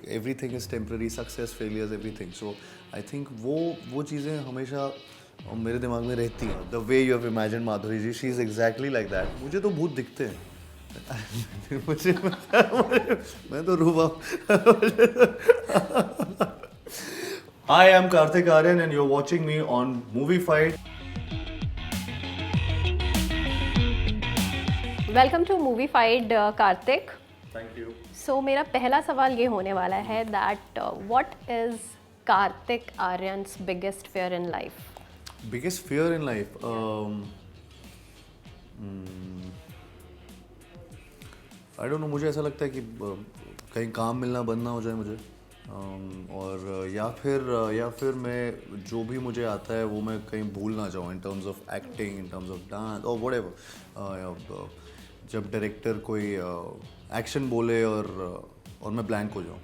Everything is temporary, success, failures, everything. So I think वो चीज़ें हमेशा मेरे दिमाग में रहती हैं. The way you have imagine Madhuri ji, she is exactly like that. मुझे तो भूत दिखते हैं. मैं तो रूबा. Hi, I'm Karthik Aryan and you're watching me on Movie Fight. Welcome to movie fight Kartik. Thank you. So मेरा पहला सवाल ये होने वाला है that what is Kartik Aaryan's biggest fear in life. Biggest fear in life? I don't know. मुझे ऐसा लगता है कि कहीं काम मिलना बंद ना हो जाए मुझे. और या फिर मैं जो भी मुझे आता है वो मैं कहीं भूल ना जाऊँ in terms of acting, in terms of dance और व्हाटएवर. जब डायरेक्टर कोई एक्शन बोले और मैं ब्लैंक हो जाऊँ,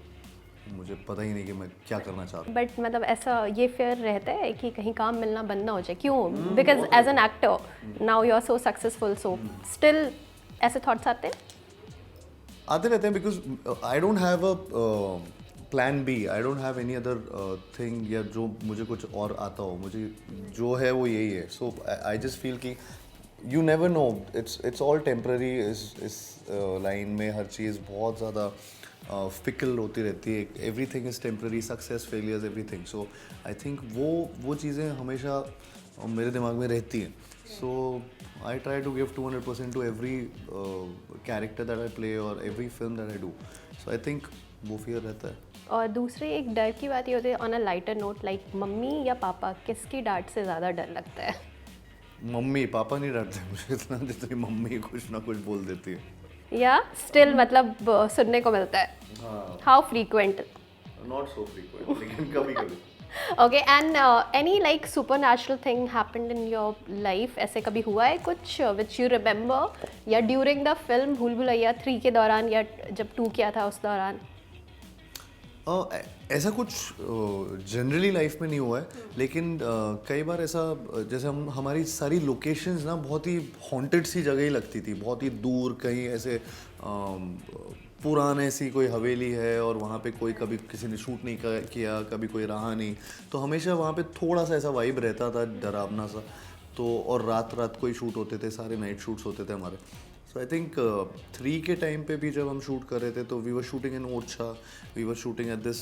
मुझे पता ही नहीं कि मैं क्या करना चाह रहा हूँ. बट मतलब ऐसा ये फेयर रहता है कि कहीं काम मिलना बंद ना हो जाए. क्यों? Because as an actor now you are so successful, so still ऐसे थॉट्स आते हैं. आते रहते हैं because I don't have a plan B. I don't have any other thing या जो मुझे कुछ और आता हो. मुझे जो है वो यही है. सो आई जस्ट फील कि you never know. It's all temporary. इस लाइन में हर चीज़ बहुत ज़्यादा फिकल होती रहती है. Everything is temporary, success, failures, everything. So I think वो चीज़ें हमेशा मेरे दिमाग में रहती हैं. So I try to give 200% to every character that I play और every film that I do. So I think वो फियर रहता है. और दूसरी एक डर की बात ये होती है on a lighter note, like mummy या पापा, किसकी डांट से ज़्यादा डर लगता है? मम्मी. पापा नहीं डरते मुझे इतना, जितनी मम्मी कुछ ना कुछ बोल देती है. या स्टिल मतलब सुनने को मिलता है. How frequent? Not so frequent, लेकिन कभी कभी. Okay. And any like supernatural thing happened in your life? ऐसे कभी हुआ है कुछ विच यू रिमेंबर, या ड्यूरिंग द फिल्म भूल भुलैया 3 के दौरान, या जब 2 किया था उस दौरान? ऐसा कुछ जनरली लाइफ में नहीं हुआ है, लेकिन कई बार ऐसा जैसे हमारी सारी लोकेशंस ना बहुत ही हॉन्टेड सी जगह ही लगती थी. बहुत ही दूर कहीं ऐसे पुराने सी कोई हवेली है और वहाँ पे कोई कभी किसी ने शूट नहीं किया, कभी कोई रहा नहीं. तो हमेशा वहाँ पे थोड़ा सा ऐसा वाइब रहता था, डरावना सा. तो और रात को ही शूट होते थे, सारे नाइट शूट्स होते थे हमारे. सो आई थिंक 3 के टाइम पे भी जब हम शूट कर रहे थे तो we were shooting in Orchha. We were shooting at this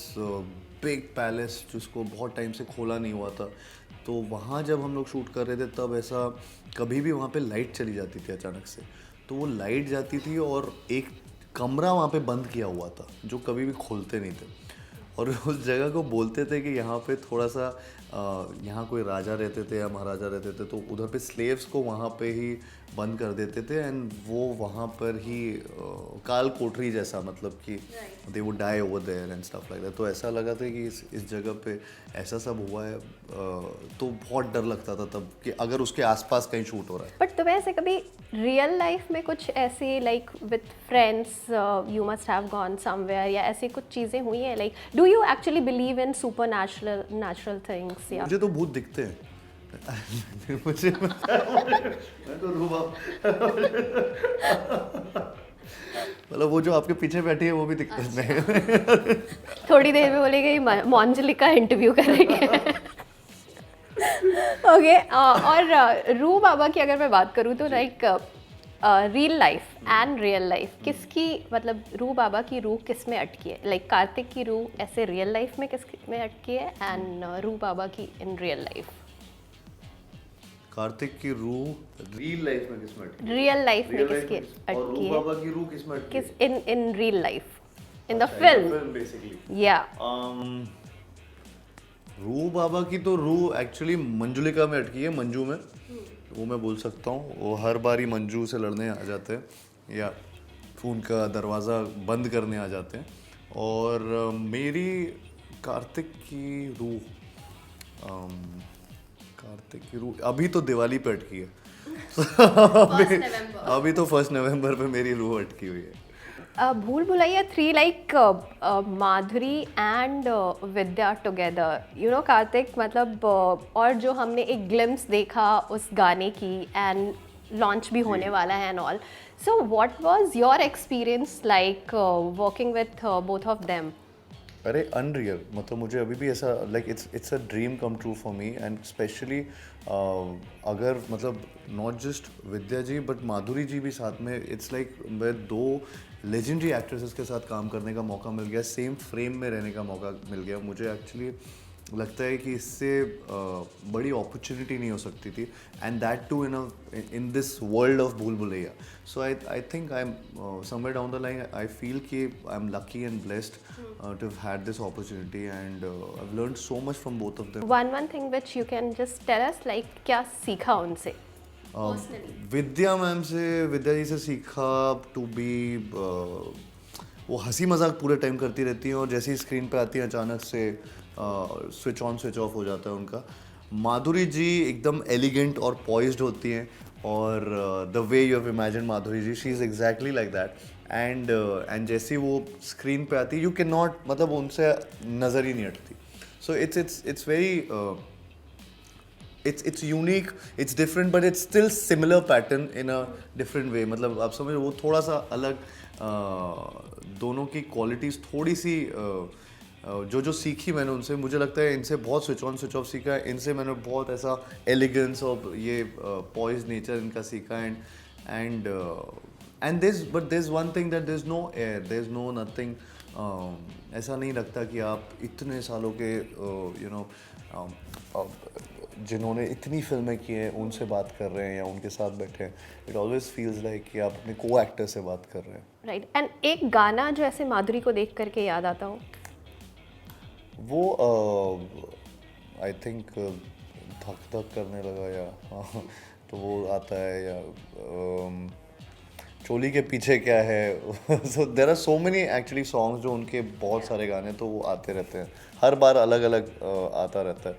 big palace जिसको बहुत टाइम से खोला नहीं हुआ था. तो वहाँ जब हम लोग शूट कर रहे थे तब ऐसा कभी भी वहाँ पे लाइट चली जाती थी अचानक से. तो वो लाइट जाती थी और एक कमरा वहाँ पे बंद किया हुआ था जो कभी भी खोलते नहीं थे. और उस जगह को बोलते थे कि यहाँ पे थोड़ा सा यहाँ कोई राजा रहते थे या महाराजा रहते थे, तो उधर पे स्लेव्स को वहाँ पे ही बंद कर देते थे. एंड वो वहाँ पर ही काल कोठरी जैसा, मतलब कि they would die over there and stuff like that. तो ऐसा लगा था कि इस जगह पे ऐसा सब हुआ है. तो बहुत डर लगता था तब कि अगर उसके आसपास कहीं शूट हो रहा है. बट तुम्हें ऐसे कभी रियल लाइफ में कुछ ऐसी like with friends you must have gone somewhere, या ऐसी कुछ चीज़ें हुई हैं? Like do you actually believe in super natural things? या मुझे तो भूत दिखते हैं. मैं तो रूबा. मतलब वो जो आपके पीछे बैठी है वो भी दिखते हैं. थोड़ी देर में बोलेगी मोंजली का इंटरव्यू करेंगे. ओके. और रू बाबा की अगर मैं बात करूँ तो like real life and real life, किसकी मतलब रू बाबा की रूह किस में अटकी है? लाइक कार्तिक की रूह ऐसे रियल लाइफ में किस में अटकी है, एंड रू बाबा की इन रियल लाइफ? कार्तिक की रूह रियल लाइफ में किस में अटकी है? रियल लाइफ में किसकी और अटकी रूह है? बाबा की रूह किस में अटकी है? किस in real life, in the film basically. या? रूह बाबा की तो रूह एक्चुअली मंजुलिका में अटकी है, मंजू में. वो मैं बोल सकता हूँ. वो हर बारी मंजू से लड़ने आ जाते हैं या उनका दरवाज़ा बंद करने आ जाते हैं. और मेरी कार्तिक की रूह अभी तो दिवाली पे अटकी है. अभी तो 1 नवंबर पे मेरी रूह अटकी हुई है. भूल Bhulaiyaa 3 like Madhuri and Vidya together, you know Kartik, मतलब और जो हमने एक ग्लिम्स देखा उस गाने की, एंड लॉन्च भी होने वाला है and all. So what was your experience like working with both of them? अरे अनरियल, मतलब मुझे अभी भी ऐसा like it's a dream come true for me, and specially अगर मतलब not just Vidya ji but Madhuri ji भी साथ में, इट्स लाइक मैं दो लेजेंडरी एक्ट्रेसेस के साथ काम करने का मौका मिल गया, सेम फ्रेम में रहने का मौका मिल गया। मुझे एक्चुअली लगता है कि इससे बड़ी अपॉर्चुनिटी नहीं हो सकती थी, and that too in this world of Bhool Bhulaiyaa. So I think I am somewhere down the line I feel कि I am lucky and blessed to have had this opportunity, and I have learned so much from both of them. One thing which you can just tell us, like क्या सीखा उनसे? विद्या ma'am से, विद्या जी से सीखा to be वो हंसी मजाक पूरे टाइम करती रहती हैं, और जैसे ही स्क्रीन पे आती हैं अचानक से स्विच ऑन स्विच ऑफ हो जाता है उनका। माधुरी जी एकदम एलिगेंट और पॉइज्ड होती हैं, और the way you have imagine Madhuri ji, she is exactly like that. And जैसे ही वो स्क्रीन पे आती है, यू कैन नॉट, मतलब उनसे नज़र ही नहीं हटती। So it's very it's unique, it's different, but it's still similar pattern in a different way। मतलब आप समझ, वो थोड़ा सा अलग दोनों की क्वालिटीज़ थोड़ी सी जो सीखी मैंने उनसे, मुझे लगता है इनसे बहुत स्विच ऑन स्विच ऑफ सीखा है, इनसे मैंने बहुत ऐसा एलिगेंस और ये पॉइज नेचर इनका सीखा। And this one thing that there is no air, there is no nothing. ऐसा नहीं लगता कि आप इतने सालों के जिन्होंने इतनी फिल्में की हैं उनसे बात कर रहे हैं या उनके साथ बैठे हैं। इट ऑलवेज फील्स लाइक कि आप अपने को एक्टर से बात कर रहे हैं। राइट। एंड एक गाना जो ऐसे माधुरी को देख करके याद आता हो? वो आई थिंक धक धक करने लगा, या तो वो आता है, या चोली के पीछे क्या है। So there are so many actually songs जो उनके बहुत सारे गाने तो वो आते रहते हैं, हर बार अलग अलग आता रहता है।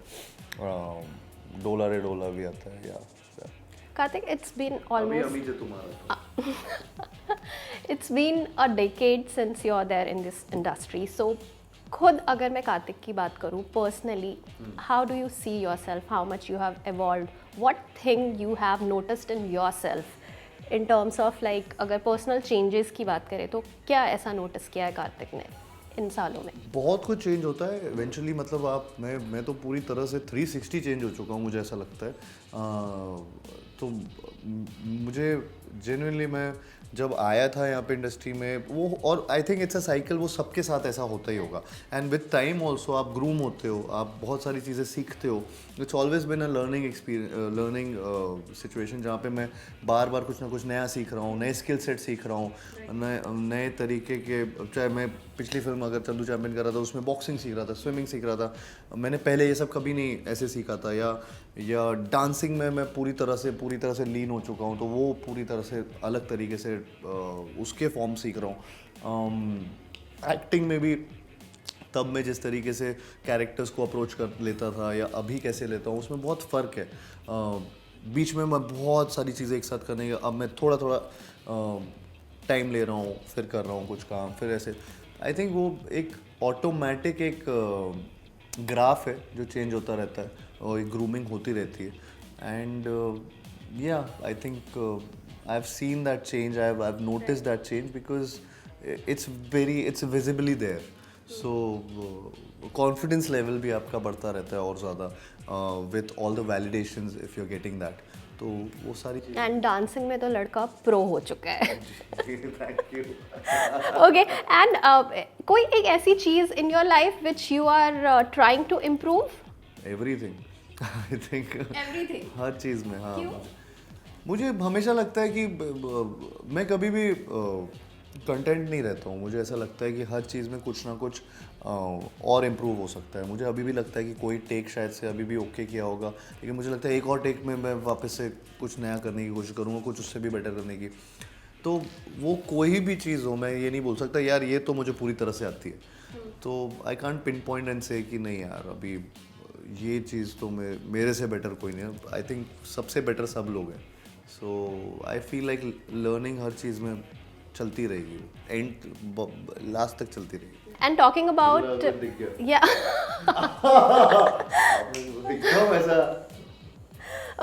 डोला रे डोला भी आता है, या Karthik, it's been almost अभी जो तुम्हारा it's been a decade since you're there in this industry. So खुद अगर मैं कार्तिक की बात करूँ personally, how do you see your self, how much you have evolved, what thing you have noticed in yourself in terms of like अगर personal changes की बात करें तो क्या ऐसा नोटिस किया है कार्तिक ने इन सालों में? बहुत कुछ चेंज होता है इवेंचुअली, मतलब मैं तो पूरी तरह से 360 चेंज हो चुका हूँ, मुझे ऐसा लगता है। तो मुझे जेन्युइनली, मैं जब आया था यहाँ पे इंडस्ट्री में वो, और I think it's a cycle, वो सबके साथ ऐसा होता ही होगा। एंड विद टाइम ऑल्सो आप ग्रूम होते हो, आप बहुत सारी चीज़ें सीखते हो। It's always been a learning situation, जहाँ पे मैं बार बार कुछ ना कुछ नया सीख रहा हूँ, नए स्किल सेट सीख रहा हूँ, नए तरीके के। चाहे मैं पिछली फिल्म अगर चंदू चैंपियन कर रहा था, उसमें बॉक्सिंग सीख रहा था, स्विमिंग सीख रहा था, मैंने पहले ये सब कभी नहीं ऐसे सीखा था। या डांसिंग में मैं पूरी तरह से लीन हो चुका हूँ, तो वो पूरी तरह से अलग तरीके से उसके फॉर्म सीख रहा हूँ। एक्टिंग में भी तब मैं जिस तरीके से कैरेक्टर्स को अप्रोच कर लेता था या अभी कैसे लेता हूँ, उसमें बहुत फ़र्क है। बीच में मैं बहुत सारी चीज़ें एक साथ करने का, अब मैं थोड़ा थोड़ा टाइम ले रहा हूँ, फिर कर रहा हूँ कुछ काम, फिर ऐसे। आई थिंक वो एक ऑटोमेटिक एक ग्राफ है जो चेंज होता रहता है, और एक ग्रूमिंग होती रहती है। एंड या I think I have seen that change, I have noticed that change, because it's visibly there. So confidence level भी आपका बढ़ता रहता है और ज़्यादा, with all the validations if you are getting that, तो वो सारी चीज़ें। एंड डांसिंग में तो लड़का प्रो हो चुका है। Thank you. ओके। एंड कोई एक ऐसी चीज़ in your life which you are trying to improve? Everything, I think everything, हर चीज़ में। हाँ, मुझे हमेशा लगता है कि मैं कभी भी कंटेंट नहीं रहता हूँ। मुझे ऐसा लगता है कि हर चीज़ में कुछ ना कुछ और इम्प्रूव हो सकता है। मुझे अभी भी लगता है कि कोई टेक शायद से अभी भी ओके किया होगा, लेकिन मुझे लगता है एक और टेक में मैं वापस से कुछ नया करने की कोशिश करूँगा, कुछ उससे भी बेटर करने की। तो वो कोई भी चीज़ हो, मैं ये नहीं बोल सकता यार ये तो मुझे पूरी तरह से आती है। तो I can't pin point and से कि नहीं यार अभी ये चीज़ तो मेरे से बेटर कोई नहीं है। आई थिंक सबसे बेटर सब लोग हैं। So I feel like learning हर चीज़ में चलती रहेगी, एंड लास्ट तक चलती रहेगी। एंड टॉकिंग अबाउट या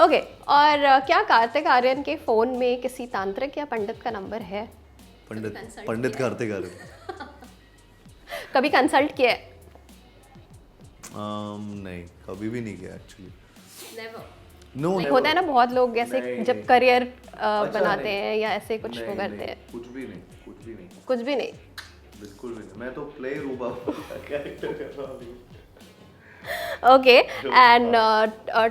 ओके, और क्या कार्तिक आर्यन के फ़ोन में किसी तांत्रिक या पंडित का नंबर है? पंडित कार्तिक आर्यन कभी कंसल्ट किया है? नहीं, कभी भी नहीं किया एक्चुअली। नेवर। नो, होता है ना बहुत लोग ऐसे नहीं। जब करियर अच्छा, बनाते नहीं। हैं या ऐसे कुछ वो नहीं, करते नहीं, हैं। कुछ भी नहीं, कुछ भी नहीं, कुछ भी नहीं। बिल्कुल भी नहीं। मैं तो प्ले रूबा कैरेक्टर कर रहा हूँ। ओके, एंड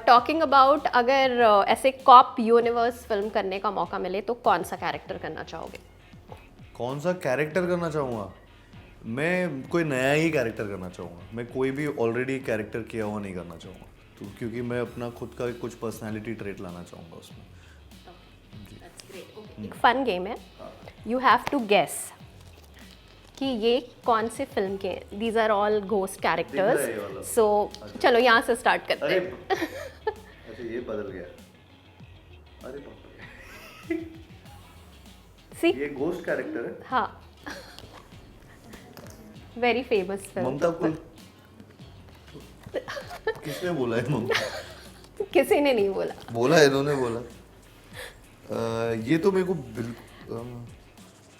टॉकिंग अबाउट, अगर ऐसे कॉप यूनिवर्स फिल्म करने का मौका मिले तो कौन सा कैरेक्टर करना चाहोगे? कौन सा कैरेक्टर करना चाहूँगा? मैं कोई नया ही कैरेक्टर करना चाहूँगा। मैं कोई भी ऑलरेडी कैरेक्टर किया हुआ नहीं करना चाहूँगा, तो क्योंकि मैं अपना खुद का कुछ पर्सनालिटी ट्रेट लाना चाहूँगा उसमें। एक फन गेम है, यू हैव टू गेस कि ये कौन से फिल्म के, दीज आर ऑल घोस्ट दिख रहा है ये कैरेक्टर्स। वाला। सो चलो यहाँ से स्टार्ट करते अरे हैं। अच्छा, ये बदल गया। अरे बाप रे, सी, ये घोस्ट कैरेक्टर है। हाँ, वेरी फेमस फिल्म। ममता कुल किसने बोला है? ममता किसी ने नहीं बोला। बोला है, इन्होंने बोला। ये तो मेरे को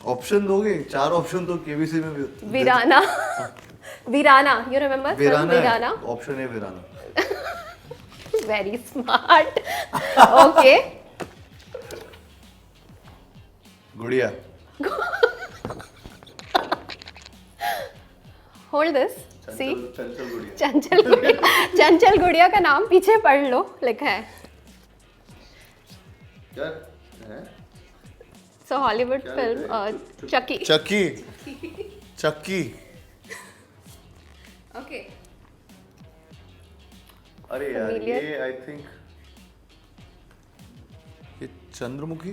ऑप्शन दोगे? 4 ऑप्शन तो केबीसी में भी होते हैं। Veerana. Veerana, you remember? Veerana option है, वीराना। Very smart. ओके, गुड़िया। होल्ड दिस, सी, चंचल गुड़िया। चंचल गुड़िया। चंचल गुड़िया का नाम पीछे पढ़ लो, लिखा है। क्या है? सो हॉलीवुड क्या फिल्म लिखा है? चकी। चक्की। चक्की। ओके, अरे यार, Familiar? ये आई थिंक ये चंद्रमुखी,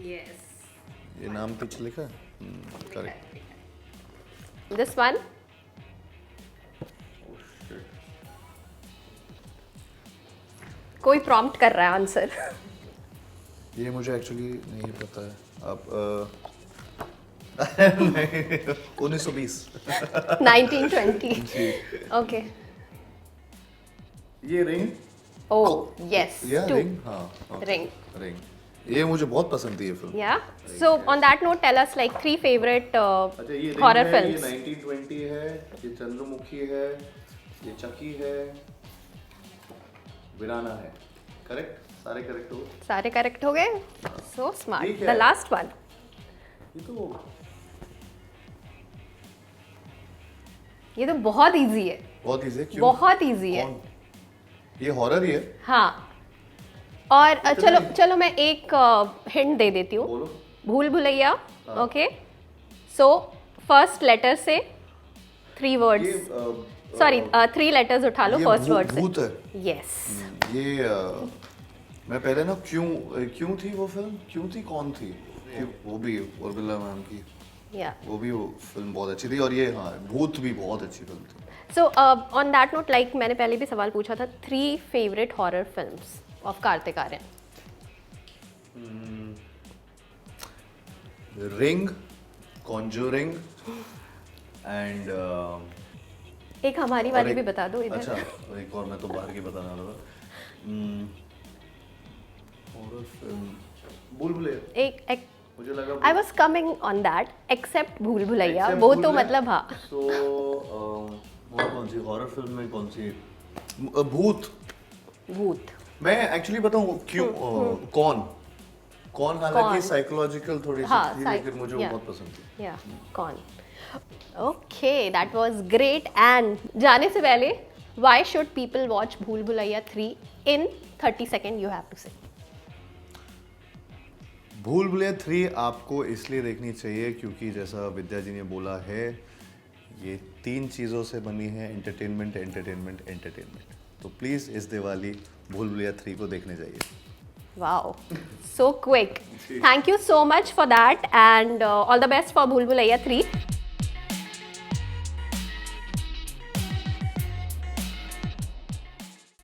यस, ये नाम कुछ लिखा है। करेक्ट। This one. कोई प्रॉम्प्ट कर रहा है आंसर। ये मुझे एक्चुअली नहीं पता है। आप 1920। 1920। ओके, ये रिंग। ओह यस, या टू। रिंग, हाँ, Ring. रिंग। ये मुझे बहुत पसंद थी ये film. Yeah. So on that note, tell us like 3 favorite अच्छा, ये रिंग horror है, films. ये 1920 है, ये चंद्रमुखी है, ये चकी है, वीराना है। करेक्ट, सारे करेक्ट हो गए। सारे करेक्ट हो गए। So smart. ठीक The है। last one. ये तो बहुत इजी है। बहुत इजी है। क्यों? बहुत इजी है। कौन? ये हॉरर ही है। हाँ, और चलो चलो मैं एक हिंट दे देती हूँ। बोलो। Bhool Bhulaiyaa. Okay, so first letter से 3 वर्ड्स, सॉरी 3 लेटर्स उठा लो ये फर्स्ट वर्ड से। भूत है। यस, ये मैं पहले ना क्यों थी वो फिल्म, क्यों थी, कौन थी? वो भी उर्मिला मैम की, या वो भी वो फिल्म बहुत अच्छी थी। और ये हाँ, भूत भी बहुत अच्छी फिल्म थी। So on that note, like मैंने पहले भी सवाल पूछा था, 3 favourite horror films of Kartik Aaryan. Ring, Conjuring and एक हमारी वाली भी बता दो इधर। अच्छा, एक और मैं तो बाहर की बताने वाला था। हॉरर फिल्म भूल भुलैया। एक मुझे लगा I was coming on that, except Bhool Bhulaiyaa, Except वो भूल तो भुलैया। मतलब हाँ। So, वो कौन सी हॉरर फिल्म में कौन सी? भूत। भूत। मैं एक्चुअली बताऊँ क्यों? कौन हालांकि कौन? साइकोलॉजिकल थोड़ी सी हाँ, थी, लेकिन मुझे वो yeah. बहुत पसंद थी। या कौन? Okay, that was great. And जाने से पहले, व्हाई शुड पीपल वॉच भूल भुलैया 3 इन 30 सेकंड यू हैव टू से। भूल भुलैया 3 आपको इसलिए देखनी चाहिए क्योंकि जैसा विद्या जी ने बोला है, ये 3 चीज़ों से बनी है, एंटरटेनमेंट, एंटरटेनमेंट, एंटरटेनमेंट। तो प्लीज़ इस दिवाली भूल भुलैया 3 को देखने जाइए। Wow, so quick. Thank you so much for that, and all the best for Bhul Bhulaiya 3.